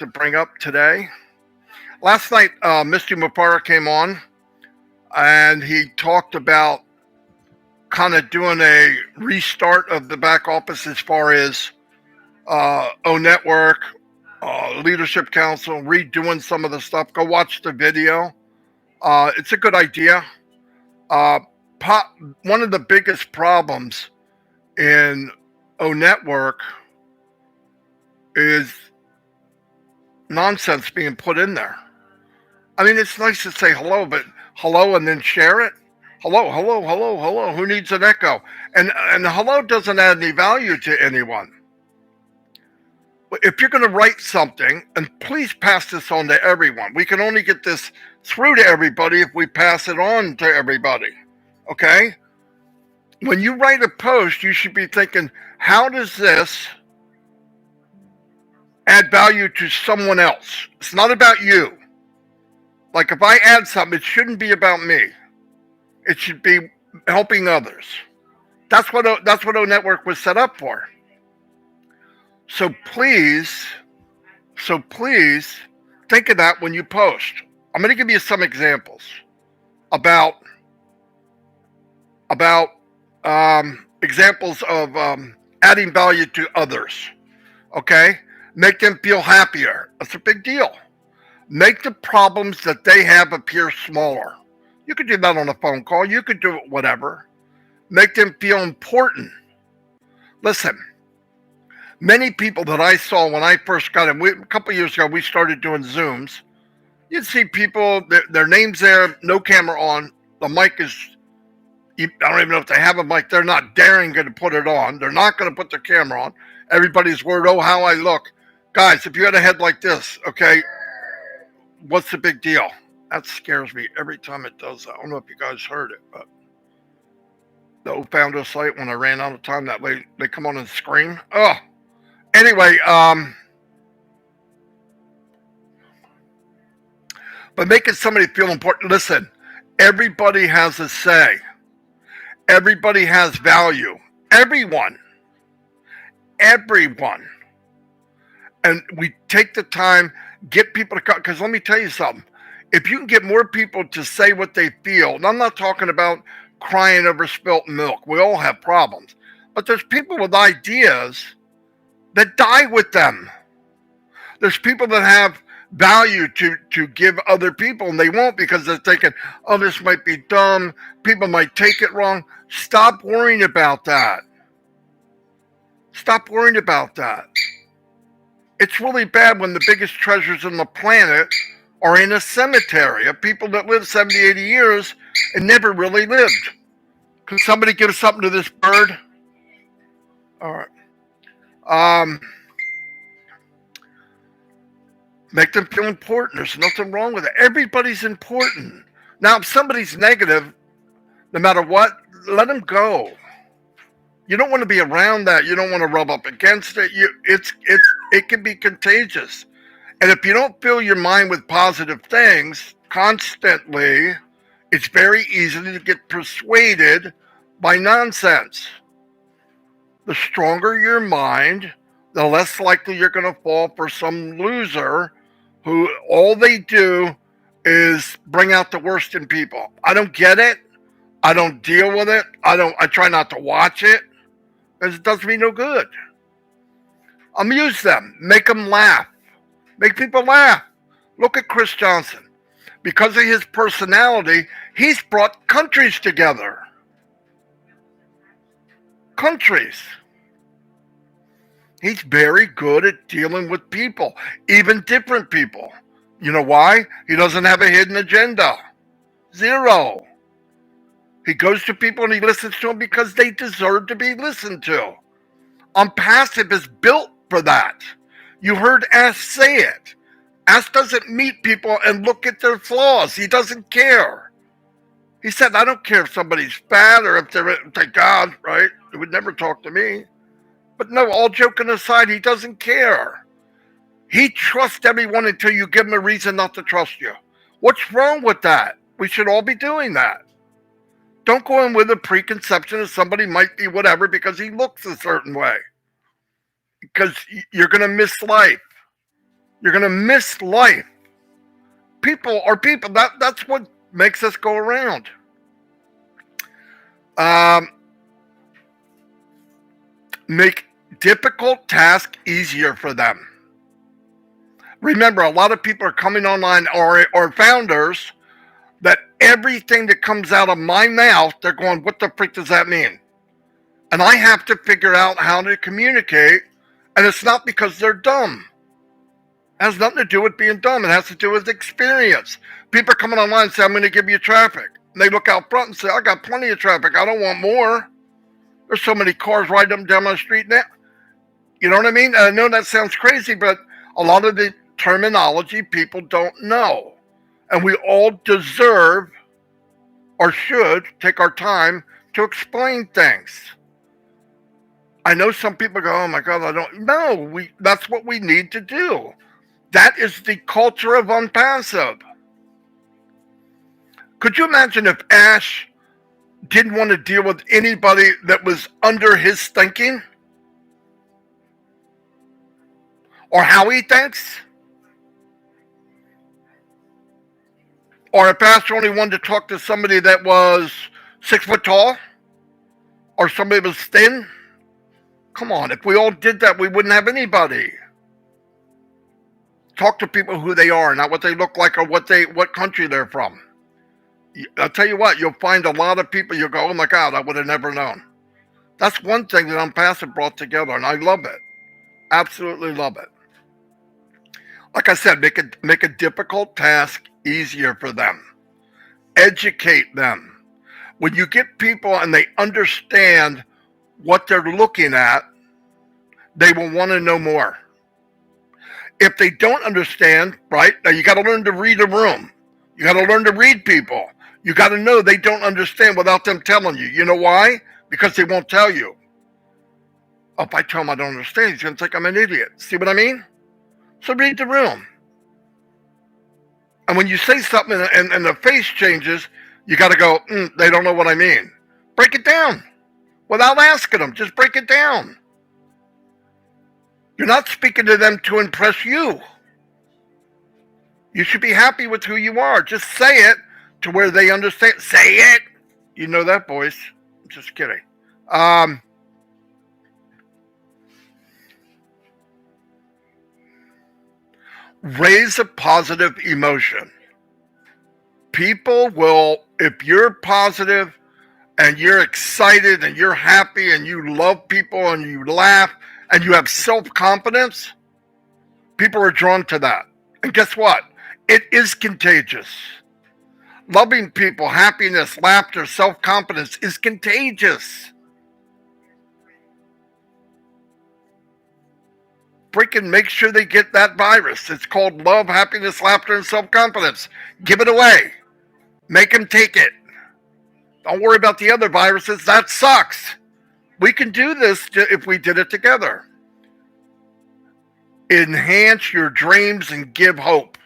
to bring up today. Last night, Mr. Mupara came on and he talked about kind of doing a restart of the back office as far as O Network, Leadership Council, redoing some of the stuff. Go watch the video. It's a good idea. Uh, One of the biggest problems in O Network is nonsense being put in there. I mean, it's nice to say hello, but hello and then share it. Hello, hello, hello, hello. Who needs an echo? And hello doesn't add any value to anyone. If you're going to write something, and please pass this on to everyone. We can only get this through to everybody if we pass it on to everybody. Okay? When you write a post, you should be thinking, how does this add value to someone else? It's not about you. Like if I add something, it shouldn't be about me. It should be helping others. That's what O Network was set up for. So please think of that when you post. I'm going to give you some examples about examples of adding value to others. Okay? Make them feel happier. That's a big deal. Make the problems that they have appear smaller. You could do that on a phone call. You could do it whatever. Make them feel important. Listen, many people that I saw when I first got in, a couple of years ago, we started doing Zooms. You'd see people, their name's there, no camera on. The mic is, I don't even know if they have a mic. They're not daring to put it on. They're not going to put their camera on. Everybody's worried, oh, how I look. Guys, if you had a head like this, okay, what's the big deal? That scares me every time it does that. I don't know if you guys heard it, but the old founder site, when I ran out of time, that way they come on and scream. Oh, anyway, but making somebody feel important. Listen, everybody has a say. Everybody has value. Everyone. And we take the time, get people to come, because let me tell you something. If you can get more people to say what they feel, and I'm not talking about crying over spilt milk. We all have problems. But there's people with ideas that die with them. There's people that have value to give other people, and they won't because they're thinking, oh, this might be dumb. People might take it wrong. Stop worrying about that. Stop worrying about that. It's really bad when the biggest treasures on the planet are in a cemetery of people that lived 70, 80 years and never really lived. Can somebody give something to this bird? All right. Make them feel important. There's nothing wrong with it. Everybody's important. Now, if somebody's negative, no matter what, let them go. You don't want to be around that. You don't want to rub up against it. It can be contagious. And if you don't fill your mind with positive things constantly, it's very easy to get persuaded by nonsense. The stronger your mind, the less likely you're going to fall for some loser who all they do is bring out the worst in people. I don't get it. I don't deal with it. I try not to watch it because it does me no good. Amuse them. Make them laugh. Make people laugh. Look at Chris Johnson. Because of his personality, he's brought countries together. Countries. He's very good at dealing with people, even different people. You know why? He doesn't have a hidden agenda. Zero. He goes to people and he listens to them because they deserve to be listened to. Onpassive is built for that. You heard Ash say it. Ash doesn't meet people and look at their flaws. He doesn't care. He said, I don't care if somebody's fat or if they're, thank God, right? He would never talk to me. But no, all joking aside, he doesn't care. He trusts everyone until you give him a reason not to trust you. What's wrong with that? We should all be doing that. Don't go in with a preconception that somebody might be whatever because he looks a certain way. Because you're going to miss life. You're going to miss life. People are people. That's what makes us go around. Make difficult tasks easier for them. Remember, a lot of people are coming online or founders that everything that comes out of my mouth, they're going, what the freak does that mean? And I have to figure out how to communicate. And it's not because they're dumb. It has nothing to do with being dumb. It has to do with experience. People are coming online and say, I'm going to give you traffic. And they look out front and say, I got plenty of traffic. I don't want more. There's so many cars riding up down my street now. You know what I mean? I know that sounds crazy, but a lot of the terminology people don't know. And we all deserve or should take our time to explain things. I know some people go, oh my God, I don't know. That's what we need to do. That is the culture of Onpassive. Could you imagine if Ash didn't want to deal with anybody that was under his thinking? Or how he thinks? Or if Ash only wanted to talk to somebody that was 6 foot tall? Or somebody that was thin? Come on, if we all did that, we wouldn't have anybody. Talk to people who they are, not what they look like or what country they're from. I'll tell you what, you'll find a lot of people, you'll go, oh my God, I would have never known. That's one thing that Onpassive brought together, and I love it. Absolutely love it. Like I said, make a difficult task easier for them. Educate them. When you get people and they understand what they're looking at, they will want to know more. If they don't understand, right, now you got to learn to read a room. You got to learn to read people. You got to know they don't understand without them telling you. You know why? Because they won't tell you. Oh, if I tell him I don't understand, he's going to think I'm an idiot. See what I mean? So read the room. And when you say something and the face changes, you got to go, they don't know what I mean. Break it down. Without asking them, just break it down. You're not speaking to them to impress you. You should be happy with who you are. Just say it to where they understand. Say it. You know that voice. I'm just kidding. Raise a positive emotion. People will, if you're positive and you're excited and you're happy and you love people and you laugh and you have self-confidence, people are drawn to that. And guess what? It is contagious. Loving people, happiness, laughter, self-confidence is contagious. Freaking make sure they get that virus. It's called love, happiness, laughter, and self-confidence. Give it away. Make them take it. Don't worry about the other viruses. That sucks. We can do this if we did it together. Enhance your dreams and give hope.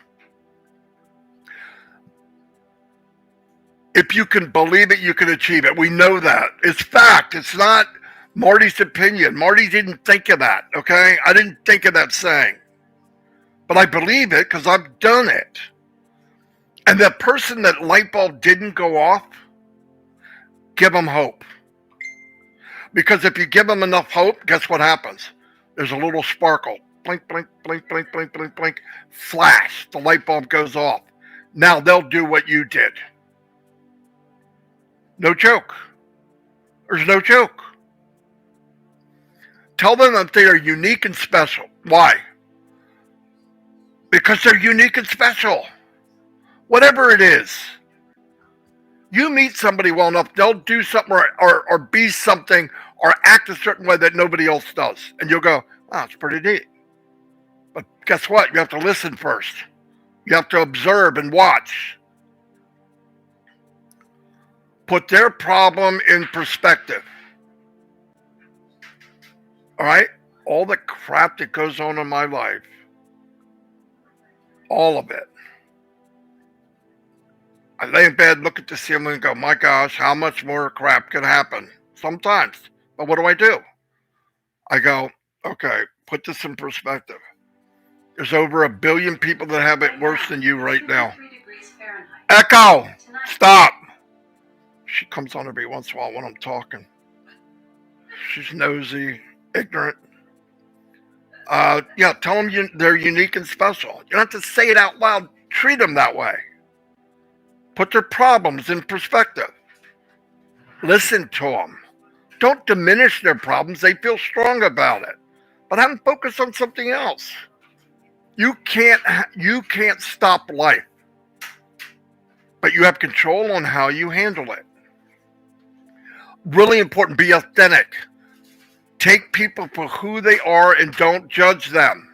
If you can believe it, you can achieve it. We know that. It's fact. It's not Marty's opinion. Marty didn't think of that, okay? I didn't think of that saying. But I believe it because I've done it. And that person that light bulb didn't go off, give them hope. Because if you give them enough hope, guess what happens? There's a little sparkle. Blink, blink, blink, blink, blink, blink, blink. Flash. The light bulb goes off. Now they'll do what you did. No joke. There's no joke. Tell them that they are unique and special. Why? Because they're unique and special. Whatever it is. You meet somebody well enough, they'll do something or be something or act a certain way that nobody else does. And you'll go, oh, it's pretty neat. But guess what? You have to listen first. You have to observe and watch. Put their problem in perspective. All right? All the crap that goes on in my life, all of it. I lay in bed, look at the ceiling and go, my gosh, how much more crap can happen? Sometimes. But what do? I go, okay, put this in perspective. There's over 1 billion people that have it worse than you right now. Echo! Stop! She comes on every once in a while when I'm talking. She's nosy, ignorant. Yeah, tell them they're unique and special. You don't have to say it out loud. Treat them that way. Put their problems in perspective. Listen to them. Don't diminish their problems. They feel strong about it. But have them focus on something else. You can't stop life. But you have control on how you handle it. Really important, be authentic. Take people for who they are and don't judge them.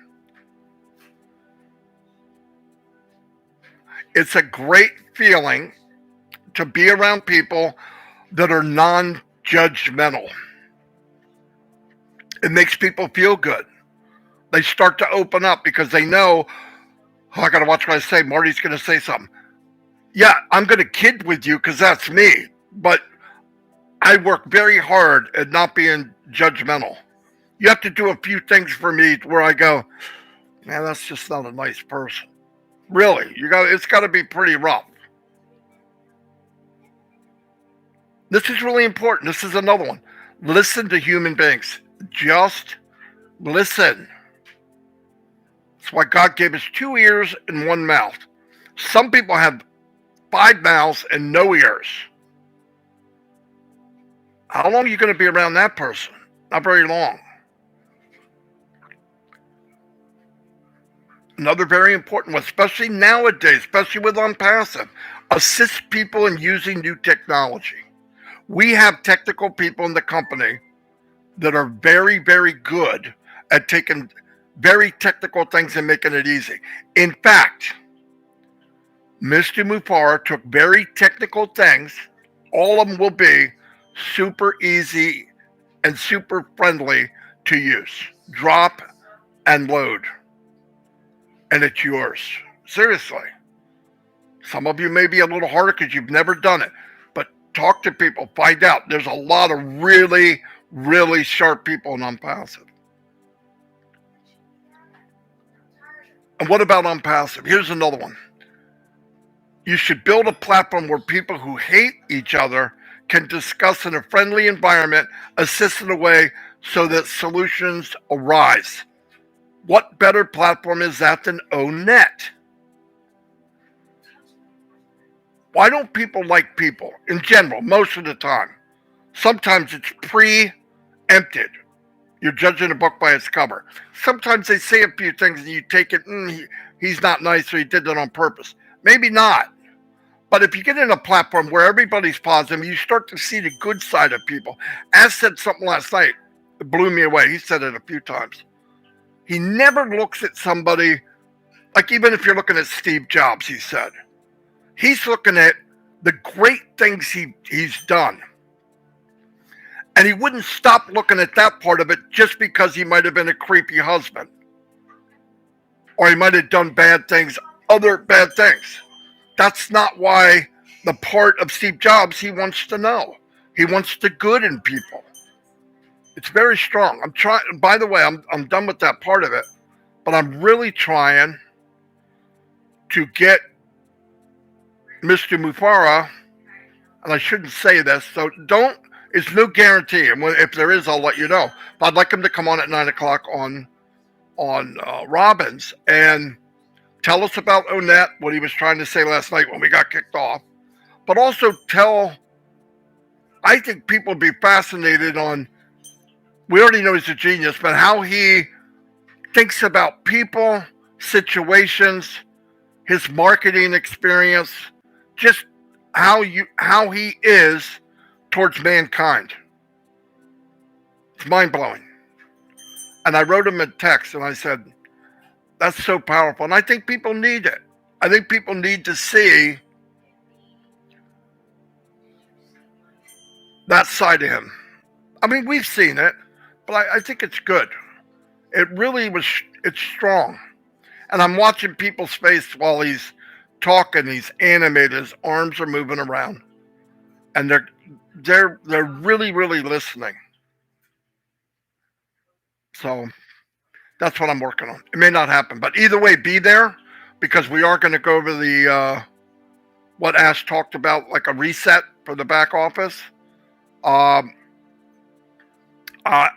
It's a great feeling to be around people that are non-judgmental. It makes people feel good. They start to open up because they know, oh, I got to watch what I say. Marty's going to say something. Yeah, I'm going to kid with you because that's me. But I work very hard at not being judgmental. You have to do a few things for me where I go, man, that's just not a nice person. Really, it's got to be pretty rough. This is really important. This is another one. Listen to human beings. Just listen. That's why God gave us 2 ears and 1 mouth. Some people have 5 mouths and no ears. How long are you going to be around that person? Not very long. Another very important one, especially nowadays, especially with Onpassive, assist people in using new technology. We have technical people in the company that are very, very good at taking very technical things and making it easy. In fact, Mr. Mufara took very technical things. All of them will be super easy and super friendly to use. Drop and load. And it's yours. Seriously. Some of you may be a little harder because you've never done it. But talk to people. Find out. There's a lot of really, really sharp people in Onpassive. And what about Onpassive? Here's another one. You should build a platform where people who hate each other can discuss in a friendly environment, assist in a way so that solutions arise. What better platform is that than ONet? Why don't people like people in general, most of the time? Sometimes it's preempted. You're judging a book by its cover. Sometimes they say a few things and you take it, he's not nice or he did that on purpose. Maybe not. But if you get in a platform where everybody's positive, you start to see the good side of people. As said something last night, it blew me away. He said it a few times. He never looks at somebody, like even if you're looking at Steve Jobs, he said, he's looking at the great things he's done. And he wouldn't stop looking at that part of it just because he might have been a creepy husband. Or he might have done bad things, other bad things. That's not why the part of Steve Jobs he wants to know. He wants the good in people. It's very strong. I'm trying. By the way, I'm done with that part of it, but I'm really trying to get Mr. Mufara, and I shouldn't say this, so don't. It's no guarantee, and if there is, I'll let you know. But I'd like him to come on at 9:00 on Robbins and tell us about ONet, what he was trying to say last night when we got kicked off, but also I think people would be fascinated on. We already know he's a genius, but how he thinks about people, situations, his marketing experience, just how he is towards mankind. It's mind-blowing. And I wrote him a text and I said, that's so powerful. And I think people need it. I think people need to see that side of him. I mean, we've seen it. But I think it's good. It's strong. And I'm watching people's face while he's talking. He's animated. His arms are moving around. And they're really, really listening. So That's what I'm working on. It may not happen, but either way, be there because we are going to go over the what Ash talked about, like a reset for the back office. Um, uh,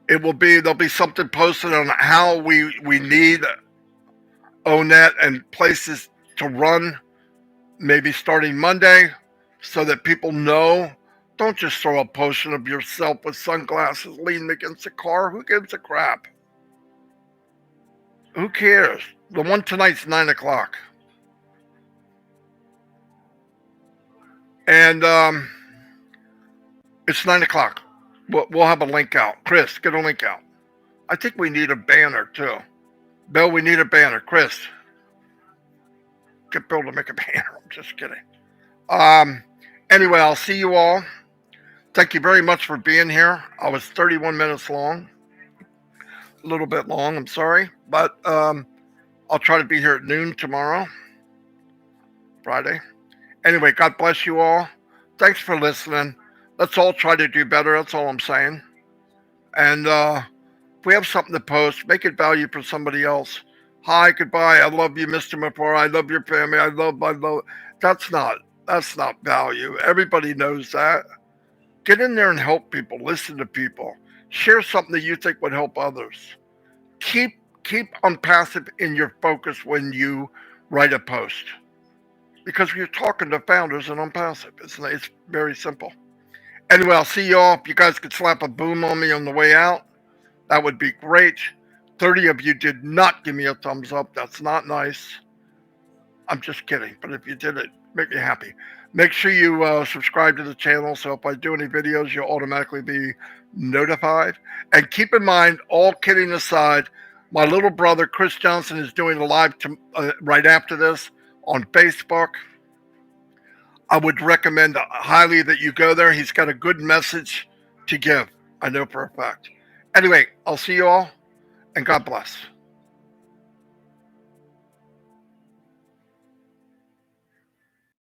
there'll be something posted on how we need ONET and places to run, maybe starting Monday, so that people know. Don't just throw a potion of yourself with sunglasses leaning against a car. Who gives a crap? Who cares? The one tonight's 9 o'clock. And it's 9 o'clock. We'll have a link out. Chris, get a link out. I think we need a banner too. Bill, we need a banner. Chris, get Bill to make a banner. I'm just kidding. Anyway, I'll see you all. Thank you very much for being here. I was 31 minutes long. A little bit long, I'm sorry. But I'll try to be here at noon tomorrow, Friday. Anyway, God bless you all. Thanks for listening. Let's all try to do better. That's all I'm saying. And if we have something to post, make it value for somebody else. Hi, goodbye. I love you, Mr. Mapora. I love your family. I love. That's not value. Everybody knows that. Get in there and help people. Listen to people. Share something that you think would help others. Keep Onpassive in your focus when you write a post, because you're talking to founders and Onpassive. It's very simple. Anyway, I'll see you all. If you guys could slap a boom on me on the way out, that would be great. 30 of you did not give me a thumbs up. That's not nice. I'm just kidding. But if you did it, make me happy. Make sure you subscribe to the channel so if I do any videos, you'll automatically be notified. And keep in mind, all kidding aside, my little brother, Chris Johnson, is doing a live right after this on Facebook. I would recommend highly that you go there. He's got a good message to give. I know for a fact. Anyway, I'll see you all, and God bless.